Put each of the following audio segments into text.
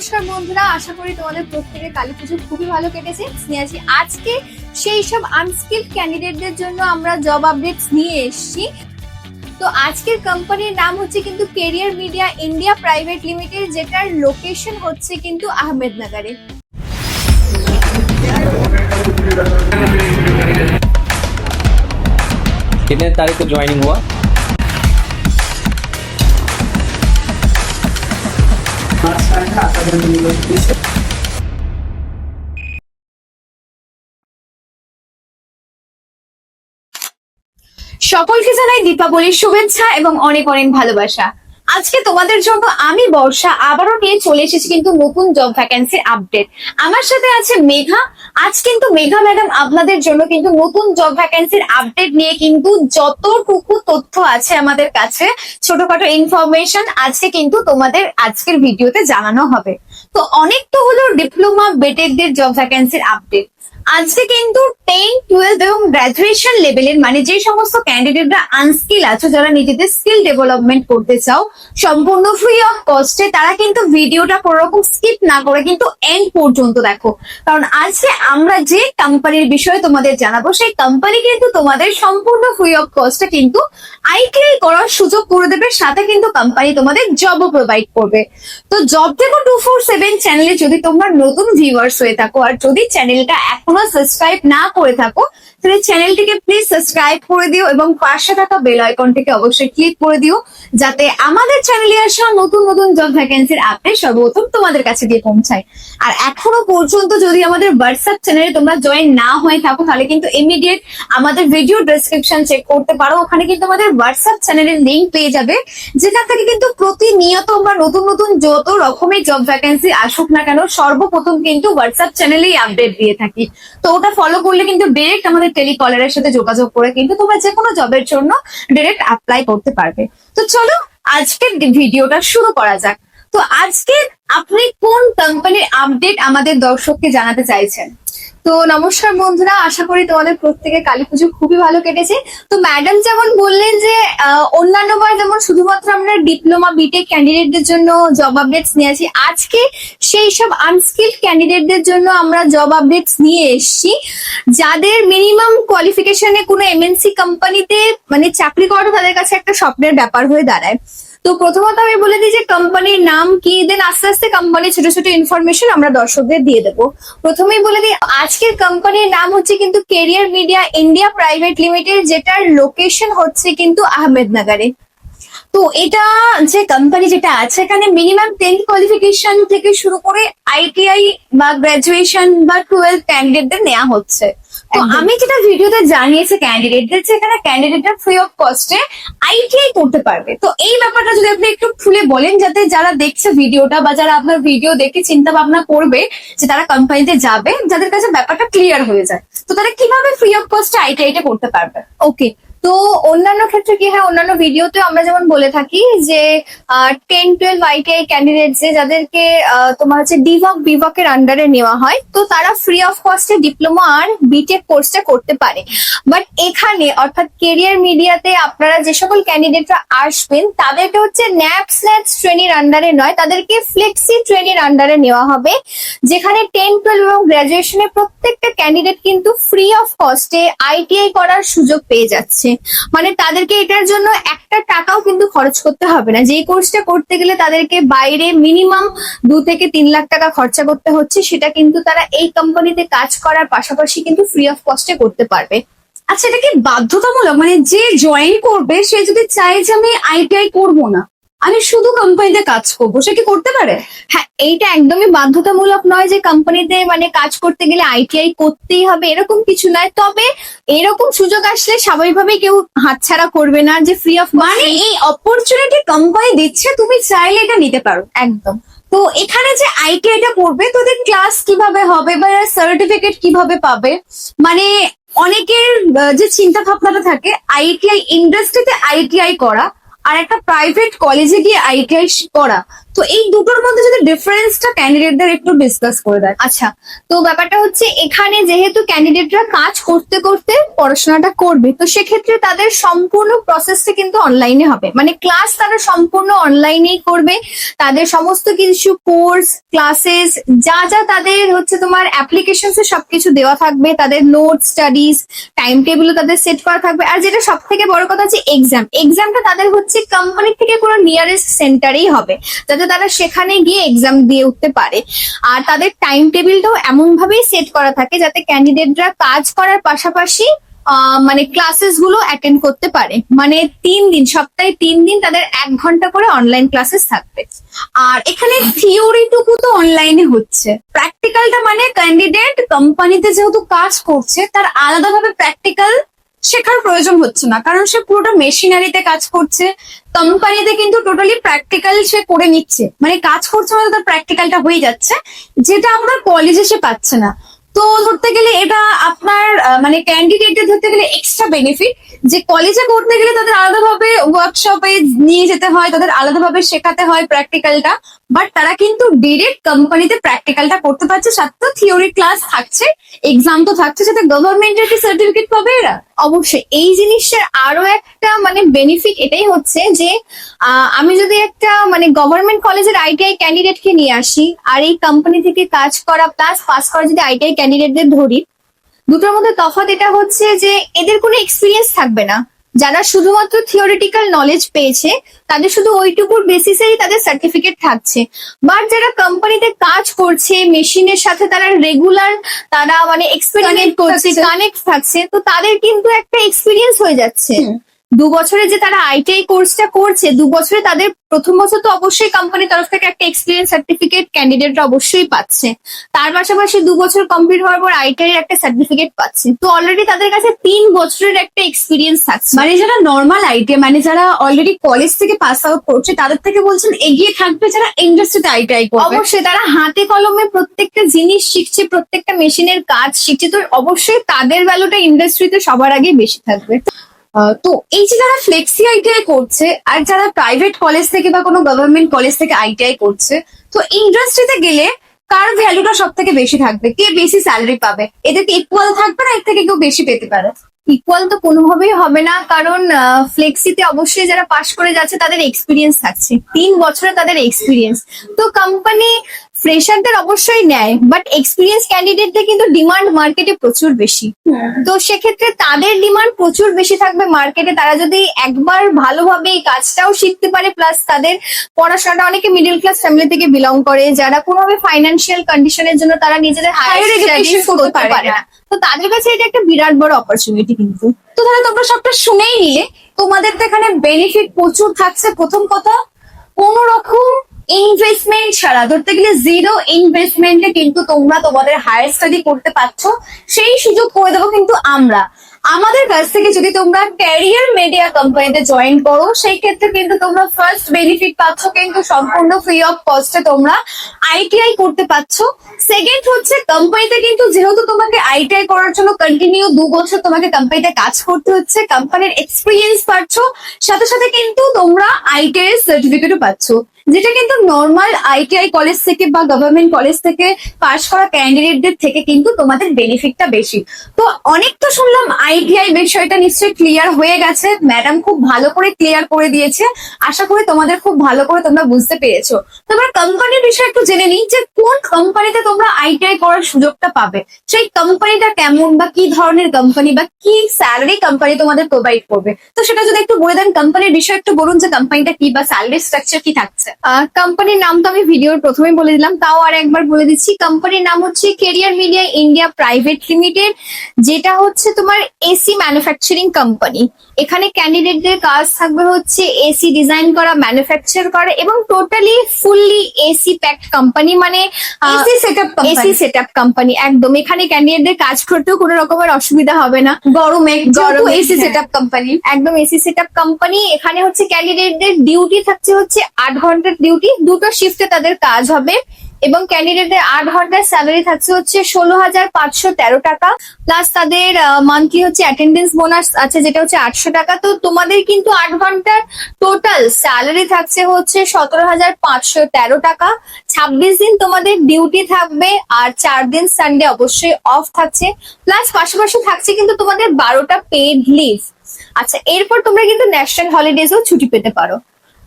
নমস্কার বন্ধুরা, আশা করি তোমাদের প্রত্যেকের কালী পুজো খুবই ভালো কেটেছে। নিয়ে আসি আজকে সেই সব আনস্কিলড ক্যান্ডিডেটদের জন্য আমরা জব আপডেটস নিয়ে এসেছি। তো আজকের কোম্পানির নাম হচ্ছে কিন্তু career media India private limited, যেটার লোকেশন হচ্ছে কিন্তু আহমেদনগরে। कितने तारीख को ज्वाइनिंग हुआ? সকলকে জানাই দীপাবলির শুভেচ্ছা এবং অনেক অনেক ভালোবাসা। আজকে তোমাদের জন্য আমি বর্ষা আবারও নিয়ে চলে এসেছি কিন্তু নতুন জব ভ্যাকেন্সির আপডেট। আমার সাথে আছে মেঘা। আজ কিন্তু মেঘা ম্যাডাম আপনাদের জন্য কিন্তু নতুন জব ভ্যাকেন্সির আপডেট নিয়ে কিন্তু যতটুকু তথ্য আছে আমাদের কাছে, ছোটখাটো ইনফরমেশন আজকে কিন্তু তোমাদের আজকের ভিডিওতে জানানো হবে। তো অনেক তো হলো ডিপ্লোমা বেটেডদের জব ভ্যাকেন্সির আপডেট। আজকে কিন্তু 10, 12 এবং গ্রাজুয়েশন লেভেলের মানে যে সমস্ত ক্যান্ডিডেটরা আনস্কিল আছো, যারা নিজেদের স্কিল ডেভেলপমেন্ট করতে চাও সম্পূর্ণ ফ্রি অফ কস্টে, তারা কিন্তু ভিডিওটা কোনোরকম স্কিপ না করে কিন্তু এন্ড পর্যন্ত দেখো। কারণ আজকে আমরা যে কোম্পানির বিষয়ে তোমাদের জানাবো, সেই কোম্পানি কিন্তু তোমাদের সম্পূর্ণ ফ্রি অফ কস্টে কিন্তু আইটিআই করার সুযোগ করে দেবে, সাথে কিন্তু কোম্পানি তোমাদের জবও প্রোভাইড করবে। তো জব দেখো 247 চ্যানেলে যদি তোমরা নতুন ভিউয়ার্স হয়ে থাকো আর যদি চ্যানেলটা এখনো সাবস্ক্রাইব না করে থাকো, তাহলে চ্যানেলটিকে প্লিজ সাবস্ক্রাইব করে দিও এবং পাশে থাকা বেল আইকনটিকে অবশ্যই ক্লিক করে দিও, যাতে আমাদের চ্যানেলে আসা নতুন নতুন জব ভ্যাকেন্সির আপডেট সর্বপ্রথম তোমাদের কাছে গিয়ে পৌঁছায়। আর এখনো পর্যন্ত যদি আমাদের হোয়াটসঅ্যাপ চ্যানেলে তোমরা জয়েন না হয়ে থাকো, তাহলে কিন্তু ইমিডিয়েট আমাদের ভিডিও ডেসক্রিপশন চেক করতে পারো। ওখানে কিন্তু আমাদের হোয়াটসঅ্যাপ চ্যানেলের লিংক পেয়ে যাবে, যেখান থেকে কিন্তু প্রতিনিয়ত আমরা নতুন নতুন যত রকমের জব ভ্যাকেন্সি আসুক না কেন সর্বপ্রথম কিন্তু হোয়াটসঅ্যাপ চ্যানেলেই আপডেট দিয়ে থাকি। তো ওটা ফলো করলে কিন্তু ডিরেক্ট আমাদের টেলিকলারের সাথে যোগাযোগ করে কিন্তু তোমরা যে কোনো জবের জন্য ডিরেক্ট অ্যাপ্লাই করতে পারবে। তো চলো আজকের ভিডিওটা শুরু করা যাক। তো আজকে আপনি কোন কোম্পানির আপডেট আমাদের দর্শককে জানাতে চাইছেন? তো নমস্কার বন্ধুরা, আশা করি তোমাদের প্রত্যেকের কালী পুজো খুবই ভালো কেটেছে। তো ম্যাডাম যেমন বললেন যে অন্যান্য বার যেমন শুধুমাত্র আমরা ডিপ্লোমা বিটেক ক্যান্ডিডেটদের জন্য জব আপডেটস নিয়ে আসি, আজকে সেই সব আনস্কিলড ক্যান্ডিডেটদের জন্য আমরা জব আপডেটস নিয়ে এসেছি, যাদের মিনিমাম কোয়ালিফিকেশনে কোনো এমএনসি কোম্পানিতে মানে চাকরি করাটা তাদের কাছে একটা স্বপ্নের ব্যাপার হয়ে দাঁড়ায়। তো প্রথমত আমি বলে দিই যে কোম্পানির নাম কি, দেন আস্তে আস্তে কোম্পানির ছোট ছোট ইনফরমেশন আমরা দর্শকদের দিয়ে দেবো। প্রথমেই বলে দিই আজকের কোম্পানির নাম হচ্ছে কিন্তু career media India private limited, যেটার লোকেশন হচ্ছে কিন্তু আহমেদনগরে। তো এটা যে কোম্পানি যেটা আছে, এখানে মিনিমাম 10 কোয়ালিফিকেশন থেকে শুরু করে আইটিআই বা গ্রাজুয়েশন বা 12 ক্যান্ডিডেটদের নেওয়া হচ্ছে। তো আমি যেটা ভিডিওতে জানিয়েছি ক্যান্ডিডেটদের, যেখানে ক্যান্ডিডেটরা ফ্রি অফ কস্টে আইটিআই করতে পারবে। তো এই ব্যাপারটা যদি আপনি একটু খুলে বলেন, যাতে যারা দেখছে ভিডিওটা বা যারা আপনার ভিডিও দেখে চিন্তা ভাবনা করবে যে তারা কোম্পানিতে যাবে, যাদের কাছে ব্যাপারটা ক্লিয়ার হয়ে যায়, তো তারা কিভাবে ফ্রি অফ কস্টে আইটিআইটা করতে পারবে। ওকে, তো অন্যান্য ক্ষেত্রে কি হয়, অন্যান্য ভিডিওতে আমরা যেমন বলে থাকি যে 10, 12 আইটিআই ক্যান্ডিডেট যাদেরকে তোমার হচ্ছে বিভকের আন্ডারে নেওয়া হয়, তো তারা ফ্রি অফ কস্টে ডিপ্লোমা আর বিটেক কোর্সটা করতে পারে। বাট এখানে অর্থাৎ কেরিয়ার মিডিয়াতে আপনারা যে সকল ক্যান্ডিডেটরা আসবেন, তাদেরকে হচ্ছে ন্যাপ স্ন্যাচ ট্রেনির আন্ডারে নয়, তাদেরকে ফ্লেক্সি ট্রেনির আন্ডারে নেওয়া হবে, যেখানে 10, 12 এবং গ্রাজুয়েশনের প্রত্যেকটা ক্যান্ডিডেট কিন্তু ফ্রি অফ কস্টে আইটিআই করার সুযোগ পেয়ে যাচ্ছে। মানে তাদেরকে এটার জন্য একটা টাকাও কিন্তু খরচ করতে হবে না। যে কোর্সটা করতে গেলে তাদেরকে বাইরে মিনিমাম 2 থেকে 3 লাখ টাকা খরচা করতে হচ্ছে, সেটা কিন্তু তারা এই কোম্পানিতে কাজ করার পাশাপাশি কিন্তু ফ্রি অফ কস্টে করতে পারবে। আচ্ছা, এটা কি বাধ্যতামূলক? মানে যে জয়েন করবে সে যদি চায় যে আমি আইটিআই করবো না, আমি শুধু কোম্পানিতে কাজ করবো, সে কি করতে পারে? হ্যাঁ, এইটা একদমই বাধ্যতামূলক নয় যে কোম্পানিতে মানে কাজ করতে গেলে আইটিআই করতেই হবে, এরকম কিছু নয়। তবে এরকম সুযোগ আসলে স্বাভাবিকভাবেই কেউ হাতছাড়া করবে না যে ফ্রি অফ, মানে এই অপরচুনিটি কোম্পানি দিচ্ছে, তুমি চাইলে এটা নিতে পারো একদম। তো এখানে যে আইটিআইটা করবে, তোদের ক্লাস কিভাবে হবে বা সার্টিফিকেট কিভাবে পাবে, মানে অনেকের যে চিন্তা ভাবনাটা থাকে আইটিআই ইন্ডাস্ট্রিতে আইটিআই করা আর একটা প্রাইভেট কলেজে গিয়ে আইটিআই করা, তো এই দুটোর মধ্যে যদি ডিফারেন্সটা ক্যান্ডিডেটদের একটু ডিসকাস করে দেয়। আচ্ছা, তো ব্যাপারটা হচ্ছে এখানে যেহেতু ক্যান্ডিডেটরা কাজ করতে করতে পড়াশোনাটা করবে, তো সেক্ষেত্রে তাদের সম্পূর্ণ প্রসেসটা কিন্তু অনলাইনে হবে, মানে ক্লাস তারা সম্পূর্ণ অনলাইনেই করবে। তাদের সমস্ত কিছু কোর্স ক্লাসেস যা যা তাদের হচ্ছে তোমার অ্যাপ্লিকেশনস এ সবকিছু দেওয়া থাকবে, তাদের নোট স্টাডিজ টাইম টেবিলও তাদের সেট করা থাকবে। আর যেটা সব থেকে বড় কথা হচ্ছে এক্সামটা তাদের হচ্ছে কোম্পানি থেকে কোনো নিয়ারেস্ট সেন্টারেই হবে, যাতে তারা সেখানে গিয়ে এক্সাম দিয়ে উঠতে পারে। আর তাদের টাইম টেবিলটাও এমন ভাবেই সেট করা থাকে যাতে ক্যান্ডিডেটরা কাজ করার পাশাপাশি মানে ক্লাসেস গুলো অ্যাটেন্ড করতে পারে। মানে 3 দিন, সপ্তাহে 3 দিন তাদের 1 ঘন্টা করে অনলাইন ক্লাসেস থাকবে। আর এখানে থিওরিটুকু তো অনলাইনে হচ্ছে, প্র্যাকটিক্যালটা মানে ক্যান্ডিডেট কোম্পানিতে যেহেতু কাজ করছে তার আলাদাভাবে প্র্যাকটিক্যাল শেখার প্রয়োজন হচ্ছে না, কারণ সে পুরোটা মেশিনারিতে কাজ করছে। কোম্পানিতে কিন্তু টোটালি প্র্যাকটিক্যাল সে করে নিচ্ছে, মানে কাজ করছে মানে তার প্র্যাকটিক্যালটা হয়ে যাচ্ছে, যেটা আপনার কলেজে সে পাচ্ছে না। তো ধরতে গেলে এটা আপনার মানে ক্যান্ডিডেটদের ধরতে গেলে এক্সট্রা বেনিফিট, যে কলেজে করতে গেলে তাদের আলাদাভাবে ওয়ার্কশপে নিয়ে যেতে হয়, তাদের আলাদাভাবে শেখাতে হয় প্র্যাকটিক্যালটা, বাট তারা কিন্তু ডিরেক্ট কোম্পানিতে প্র্যাকটিক্যালটা করতে পারছে। সাথে থিওরি ক্লাস থাকছে, এক্সাম তো থাকছে, সাথে গভর্নমেন্টের কি সার্টিফিকেট পাবে এরা। অবশ্যই এই জিনিসের আরো একটা মানে বেনিফিট এটাই হচ্ছে যে আমি যদি একটা মানে গভর্নমেন্ট কলেজের আইটিআই ক্যান্ডিডেটকে নিয়ে আসি আর এই কোম্পানি থেকে কাজ করা প্লাস পাস করা যদি আইটিআই ক্যান্ডিডেটদের ধরি, দুটোর মধ্যে তফাৎ এটা হচ্ছে যে এদের কোনো এক্সপিরিয়েন্স থাকবে না। যারা শুধুমাত্র থিওরিটিক্যাল নলেজ পেয়েছে তাদের শুধু ওইটুকুর বেসিসেই তাদের সার্টিফিকেট থাকছে, বাট যারা কোম্পানিতে কাজ করছে মেশিনের সাথে তারা রেগুলার তারা মানে এক্সপেরিমেন্ট করছে, কানেক্ট থাকছে, তো তাদের কিন্তু একটা এক্সপিরিয়েন্স হয়ে যাচ্ছে। 2 বছরে যে তারা আইটিআই কোর্সটা করছে, 2 বছরে তাদের প্রথম বছর তো অবশ্যই কোম্পানির তরফ থেকে একটা এক্সপিরিয়েন্স সার্টিফিকেট ক্যান্ডিডেটরা অবশ্যই পাচ্ছে, তার পাশাপাশি 2 বছর কমপ্লিট হওয়ার পর আইটিআই এর একটা সার্টিফিকেট পাচ্ছে, তো অলরেডি তাদের কাছে 3 বছরের একটা এক্সপিরিয়েন্স থাকছে। মানে যারা নর্মাল আইটিআই মানে যারা অলরেডি কলেজ থেকে পাস আউট করছে তাদের থেকে বলছেন এগিয়ে থাকবে যারা ইন্ডাস্ট্রিতে আইটিআই করবে। অবশ্যই তারা হাতে কলমে প্রত্যেকটা জিনিস শিখছে, প্রত্যেকটা মেশিনের কাজ শিখছে, তো অবশ্যই তাদের ভ্যালুটা ইন্ডাস্ট্রিতে সবার আগে বেশি থাকবে। তো এই যে যারা ফ্লেক্সি আইটিআই করছে আর যারা প্রাইভেট কলেজ থেকে বা কোনো গভর্নমেন্ট কলেজ থেকে আইটিআই করছে, তো ইন্ডাস্ট্রিতে গেলে কার ভ্যালুটা সব থেকে বেশি থাকবে, কে বেশি স্যালারি পাবে, এদের কি ইকুয়াল থাকবে না এর থেকে কেউ বেশি পেতে পারে? ইকুয়াল তো কোনোভাবেই হবে না, কারণ ফ্লেক্সিতে অবশ্যই যারা পাশ করে যাচ্ছে তাদের এক্সপিরিয়েন্স থাকছে, 3 বছরে তাদের এক্সপিরিয়েন্স। তো কোম্পানি ফ্রেশারদের অবশ্যই নেয়, বাট এক্সপিরিয়েন্স ক্যান্ডিডেটদের কিন্তু ডিমান্ড মার্কেটে প্রচুর বেশি। তো সেক্ষেত্রে তাদের ডিমান্ড প্রচুর বেশি থাকবে মার্কেটে। তারা যদি একবার ভালোভাবে এই কাজটাও শিখতে পারে, প্লাস তাদের পড়াশোনাটা, অনেকে মিডল ক্লাস ফ্যামিলি থেকে বিলং করে যারা কোনোভাবে ফাইন্যান্সিয়াল কন্ডিশনের জন্য তারা নিজেদের হায়ার এডুকেশন করতে পারে না, তো তাদের কাছে এটা একটা বিরাট বড় অপরচুনিটি কিন্তু। তো তাহলে তোমরা সবটা শুনেই নিলে, তোমাদের তো এখানে বেনিফিট প্রচুর থাকছে। প্রথম কথা, কোন রকম ইনভেস্টমেন্ট ছাড়া, ধরতে গেলে 0 ইনভেস্টমেন্টে কিন্তু তোমরা তোমাদের হায়ার স্টাডি করতে পারছো, সেই সুযোগ করে দেবো কিন্তু আমরা। আমাদের কাছ থেকে যদি তোমরা ক্যারিয়ার মিডিয়া কোম্পানিতে জয়েন করো, সেই ক্ষেত্রে কিন্তু তোমরা ফার্স্ট বেনিফিট পাচ্ছ কিন্তু সম্পূর্ণ ফ্রি অফ কস্টে তোমরা আইটিআই করতে পারছো। সেকেন্ড হচ্ছে কোম্পানিতে কিন্তু যেহেতু তোমাকে আইটিআই করার জন্য কন্টিনিউ 2 বছর তোমাকে কোম্পানিতে কাজ করতে হচ্ছে, কোম্পানির এক্সপিরিয়েন্স পাচ্ছ, সাথে সাথে কিন্তু তোমরা আইটিআই এর সার্টিফিকেটও পাচ্ছ, যেটা কিন্তু নর্মাল আইটিআই কলেজ থেকে বা গভর্নমেন্ট কলেজ থেকে পাশ করা ক্যান্ডিডেটদের থেকে কিন্তু তোমাদের বেনিফিটটা বেশি। তো অনেক তো শুনলাম আইটিআই বিষয়টা নিশ্চয়ই ক্লিয়ার হয়ে গেছে, ম্যাডাম খুব ভালো করে ক্লিয়ার করে দিয়েছে, আশা করি তোমাদের খুব ভালো করে তোমরা বুঝতে পেরেছো। তোমরা কোম্পানির বিষয়ে একটু জেনে নিই যে কোন কোম্পানিতে তোমরা আইটিআই করার সুযোগটা পাবে, সেই কোম্পানিটা কেমন বা কি ধরনের কোম্পানি বা কি স্যালারি কোম্পানি তোমাদের প্রোভাইড করবে, তো সেটা যদি একটু বলে দেন। কোম্পানির বিষয়ে একটু বলুন যে কোম্পানিটা কি বা স্যালারি স্ট্রাকচার কি থাকছে। কোম্পানির নাম তো আমি ভিডিওর প্রথমে বলে দিলাম, তাও আর একবার বলে দিচ্ছি। কোম্পানির নাম হচ্ছে career media India private limited, যেটা হচ্ছে তোমার এসি ম্যানুফ্যাকচারিং কোম্পানি। এখানে ক্যান্ডিডেটদের কাজ থাকবে হচ্ছে এসি ডিজাইন করা, ম্যানুফ্যাকচার করা এবং totally fully AC packed company, মানে এসি সেটআপ কোম্পানি একদম। এখানে ক্যান্ডিডেটদের কাজ করতেও কোনো রকমের অসুবিধা হবে না, গরমে এসি সেটআপ কোম্পানি, একদম এসি সেটআপ কোম্পানি। এখানে হচ্ছে ক্যান্ডিডেটদের ডিউটি থাকছে হচ্ছে 8 ঘন্টার ডিউটি, 2টো শিফটে তাদের কাজ হবে। এবং ক্যান্ডিডেটের 8 ঘন্টার স্যালারি থাকছে হচ্ছে 16,513 টাকা, প্লাস তাদের মান্থলি হচ্ছে অ্যাটেন্ডেন্স বোনাস আছে যেটা হচ্ছে 800 টাকা। তো তোমাদের কিন্তু 8 ঘন্টার টোটাল স্যালারি থাকছে হচ্ছে 17,513 টাকা। 26 দিন তোমাদের ডিউটি থাকবে, আর 4 দিন সানডে অবশ্যই অফ থাকছে, প্লাস পাশাপাশি থাকছে কিন্তু তোমাদের 12টা পেড লিভ। আচ্ছা, এরপর তোমরা কিন্তু ন্যাশনাল হলিডেজও ছুটি পেতে পারো।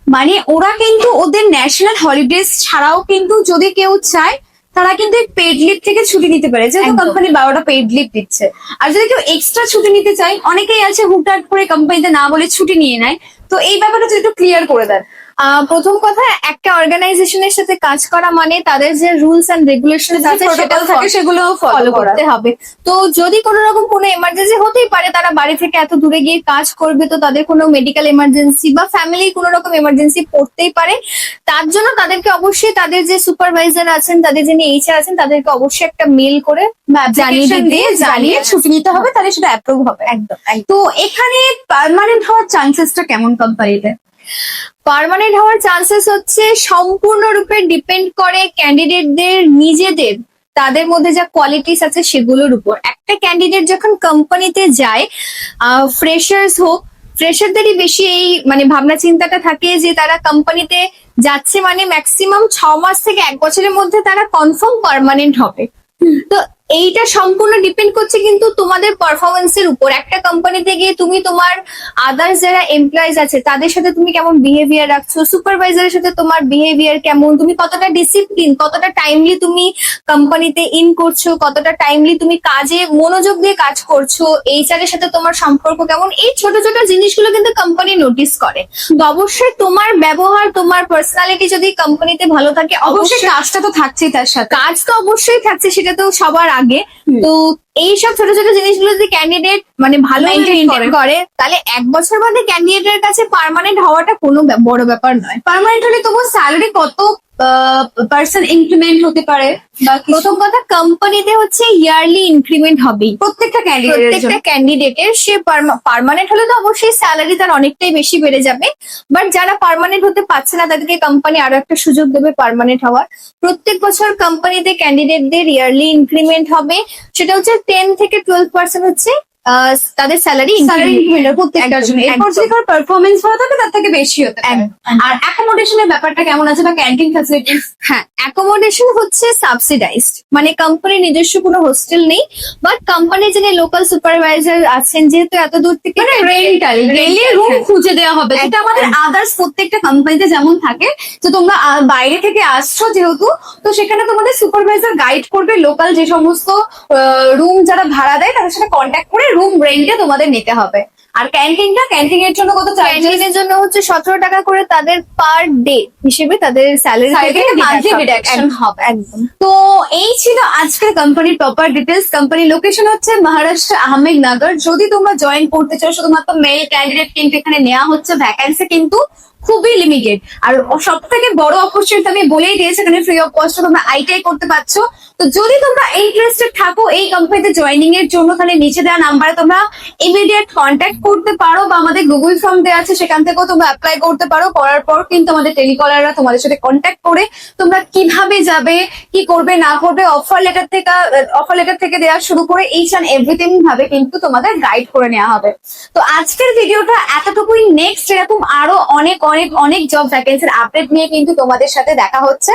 মানে ওরা কিন্তু ওদের ন্যাশনাল হলিডেজ ছাড়াও কিন্তু যদি কেউ চায় তারা কিন্তু পেড লিভ থেকে ছুটি নিতে পারে, যেহেতু একদম। কোম্পানি 12টা পেড লিভ দিচ্ছে। আর যদি কেউ এক্সট্রা ছুটি নিতে চায়, অনেকেই আছে হুটহাট করে কোম্পানিতে না বলে ছুটি নিয়ে নেয়, তো এই ব্যাপারটা যদি একটু ক্লিয়ার করে দেন। প্রথম কথা, একটা অর্গানাইজেশনের সাথে কাজ করা মানে তাদের যে রুলস এন্ড রেগুলেশন আছে protocol সেটা থাকে সেগুলো ফলো ফলো করতে হবে। তো যদি কোনো রকম কোনো এমার্জেন্সি হতেই পারে, তারা বাড়ি থেকে এত দূরে গিয়ে কাজ করবে, তো তাদের কোনো মেডিকেল এমার্জেন্সি বা ফ্যামিলি কোনো রকম এমার্জেন্সি পড়তেই পারে। তার জন্য তাদেরকে অবশ্যই তাদের যে সুপারভাইজার আছেন, তাদের যিনি এইচআর আছেন, তাদেরকে অবশ্যই একটা মেল করে জানিয়ে জানিয়ে ছুটি নিতে হবে, তাহলে সেটা অ্যাপ্রুভ হবে। একদম। তো এখানে পার্মানেন্ট হওয়ার চান্সেসটা কেমন কোম্পানিতে? পার্মানেন্ট হওয়ার চান্সেস হচ্ছে সম্পূর্ণরূপে ডিপেন্ড করে ক্যান্ডিডেটদের নিজেদের, তাদের মধ্যে যা কোয়ালিটিস আছে সেগুলোর উপর। একটা ক্যান্ডিডেট যখন কোম্পানিতে যায়, ফ্রেশার্স হোক, ফ্রেশারদেরই বেশি এই মানে ভাবনা চিন্তাটা থাকে যে তারা কোম্পানিতে যাচ্ছে মানে ম্যাক্সিমাম 6 মাস থেকে 1 বছরের মধ্যে তারা কনফার্ম পার্মানেন্ট হবে। তো এইটা সম্পূর্ণ ডিপেন্ড করছে কিন্তু তোমাদের পারফরমেন্সের উপর। একটা কোম্পানিতে গিয়ে তুমি তোমার আদার্স যারা এমপ্লয়িজ আছে তাদের সাথে তুমি কেমন বিহেভিয়ার রাখছো, সুপারভাইজারের সাথে তোমার বিহেভিয়ার কেমন, তুমি কতটা ডিসিপ্লিন, কতটা টাইমলি তুমি কোম্পানিতে ইন করছো, কতটা টাইমলি তুমি কাজে মনোযোগ দিয়ে কাজ করছো, এইচআর এর সাথে তোমার সম্পর্ক কেমন, এই ছোট ছোট জিনিসগুলো কিন্তু কোম্পানি নোটিস করে। তো অবশ্যই তোমার ব্যবহার, তোমার পার্সোনালিটি যদি কোম্পানিতে ভালো থাকে, অবশ্যই কাজটা তো থাকছেই তার সাথে। কাজ তো অবশ্যই থাকছে, সেটা তো সবার আগে। তো এইসব ছোট ছোট জিনিসগুলো যদি ক্যান্ডিডেট মানে ভালো Maintain মেনটেন করে, তাহলে 1 বছর বাদে ক্যান্ডিডেটের কাছে পার্মানেন্ট হওয়াটা কোনো বড় ব্যাপার নয়। পার্মানেন্ট হলে তবুও স্যালারি কত পার্সেন্ট ইনক্রিমেন্ট হতে পারে বা কিছু? প্রথম কথা, কোম্পানিতে হচ্ছে ইয়ারলি ইনক্রিমেন্ট হবেই প্রত্যেকটা ক্যান্ডিডেটের প্রত্যেকটা ক্যান্ডিডেটের। সে পার্মানেন্ট হলে তো অবশ্যই স্যালারি তার অনেকটাই বেশি বেড়ে যাবে, বাট যারা পার্মানেন্ট হতে পারছে না তাদেরকে কোম্পানি আরো একটা সুযোগ দেবে পার্মানেন্ট হওয়ার। প্রত্যেক বছর কোম্পানিতে ক্যান্ডিডেটদের ইয়ারলি ইনক্রিমেন্ট হবে, সেটা হচ্ছে 10 থেকে 12% হচ্ছে তাদের স্যালারি ইনক্রিমেন্ট প্রত্যেকটার জন্য। এরপর যদি কারো পারফরমেন্স ভালো থাকে তার থেকে বেশি হতে পারে। একদম। আর অ্যাকোমোডেশনের ব্যাপারটা কেমন আছে বা ক্যান্টিন ফ্যাসিলিটিস? হ্যাঁ, অ্যাকোমোডেশন হচ্ছে সাবসিডাইজড, মানে কোম্পানির নিজস্ব কোনো হোস্টেল নেই, বাট কোম্পানির যিনি লোকাল সুপারভাইজার আছেন, যেহেতু এত দূর থেকে মানে রেন্টাল ডেইলি রুম খুঁজে দেওয়া হবে, যেটা আমাদের আদার্স প্রত্যেকটা কোম্পানিতে যেমন থাকে। তো তোমরা বাইরে থেকে আসছো যেহেতু, তো সেখানে তোমাদের সুপারভাইজার গাইড করবে, লোকাল যে সমস্ত রুম যারা ভাড়া দেয় তাদের সাথে কন্ট্যাক্ট করে রুম রেন্টে তোমাদের নিতে হবে। আর ক্যান্টিনের জন্য কত চার্জেস? ক্যান্টিনের জন্য হচ্ছে 17 টাকা করে তাদের পার ডে হিসেবে তাদের স্যালারি থেকে মান্থলি ডিডাকশন হবে। একদম। তো এই ছিল আজকের কোম্পানির প্রপার ডিটেলস। কোম্পানির লোকেশন হচ্ছে মহারাষ্ট্র আহমেদনগর। যদি তোমরা জয়েন করতে চাও, শুধুমাত্র মেল ক্যান্ডিডেট কিন্তু এখানে নেওয়া হচ্ছে, ভ্যাকান্সি কিন্তু খুবই লিমিটেড। আর সব থেকে বড় অপরচুনিটি আমি বলেই দিয়েছি, এখানে ফ্রি অফ কস্ট তোমরা আইটিআই করতে পারছো। তো যদি তোমরা ইন্টারেস্টেড থাকো এই কোম্পানিতে জয়েনিং এর জন্য, তাহলে নিচে দেওয়া নাম্বারে তোমরা ইমিডিয়েট কন্ট্যাক্ট করতে পারো, বা আমাদের গুগল ফর্ম দেওয়া আছে সেখান থেকেও তোমরা অ্যাপ্লাই করতে পারো। করার পর কিন্তু আমাদের টেলিকলাররা তোমাদের সাথে কন্ট্যাক্ট করে তোমরা কিভাবে যাবে, কি করবে না করবে, অফার লেটার থেকে দেওয়া শুরু করে এইচ অ্যান্ড এভরিথিং ভাবে কিন্তু তোমাদের গাইড করে নেওয়া হবে। তো আজকের ভিডিওটা এতটুকুই। নেক্সট এরকম আরো অনেক অনেক অনেক জব ভ্যাকেন্সির আপডেট নিয়ে কিন্তু তোমাদের সাথে দেখা হচ্ছে।